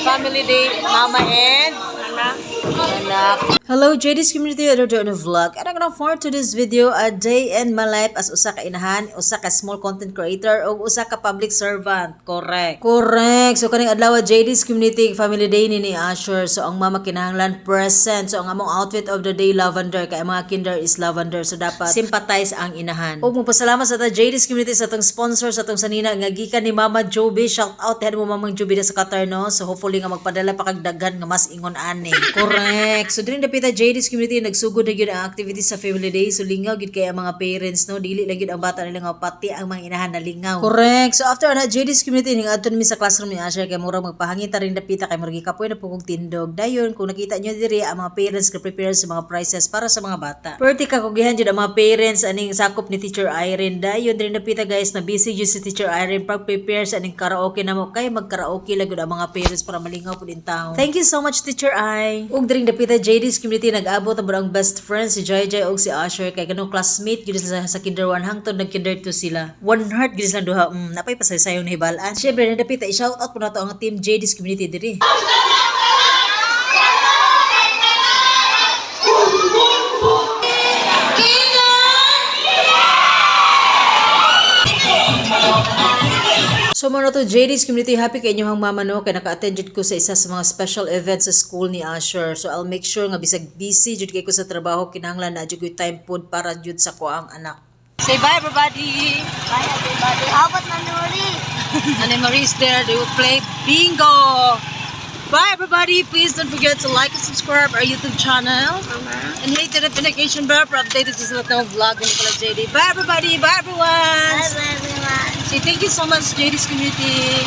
family day, mama and anak. Hello, JD's community, another vlog. And I'm gonna forward to this video a day in my life as usa ka inahan, usa ka small content creator, o usa ka public servant. Correct. So kaning adlaw JD's community family day ni Asher. So ang mama kinahanglan present. So ang among outfit of the day lavender kay mga kinder is lavender. So dapat sympathize ang inahan. Ug magpasalamat sa ta JD's community sa atong sponsor sa atong sanina nga gikan ni Mama Joby. Shout out mo Mamang Joby sa Qatar, no. So hopefully nga magpadala pa kag daghan nga mas ingon ani. Correct. So diri dapita JD's community nagsugod na gyud ang activity sa family day. So lingaw gid kay ang mga parents, no. Dili lang gyud ang bata nila nga pati ang mga inahan na lingaw. Correct. So after na JD's community ning adto mi sa classroom ni Asher kay murag magpahangin ta rin dapita kay murag gikapoy na pugog tindog. Dayon kung nakita nyo diri ang mga parents ka prepare sa mga prizes para sa mga bata. Perti ka kugihan jud ang mga parents aning sakop ni Teacher Irene. Dayon diri dapita guys na busy jud si Teacher Irene pag prepare sa aning karaoke namo kay mag-karaoke lagud ang mga parents para malingaw pud in town. Thank you so much Teacher I. Ug diri dapita JD's community nag-abot ang ang best friends si Jai ug si Asher kay kanong classmate gid sila sa kinder 1 hangtod nag kinder 2 sila. One heart gid sila duha. Napay pasaysayon na hibalaan. Syempre nadapita i-shout out po nato ang team JD's community diri. So muna to JD's community, happy kay inyong mama no kay naka-attend jud ko sa isa sa mga special events sa school ni Asher. So I'll make sure nga bisag busy jud kay ko sa trabaho kinahanglan na jud ko time pod para jud sa ko ang anak. Say bye everybody. Bye everybody. How about Manuri? And then Marie's there. They will play bingo. Bye everybody. Please don't forget to like and subscribe our YouTube channel. And hit the notification bell for updated sa lahat ng vlog ni Kala JD. Bye everybody. Bye everyone. Bye everyone. Say thank you so much JD's community.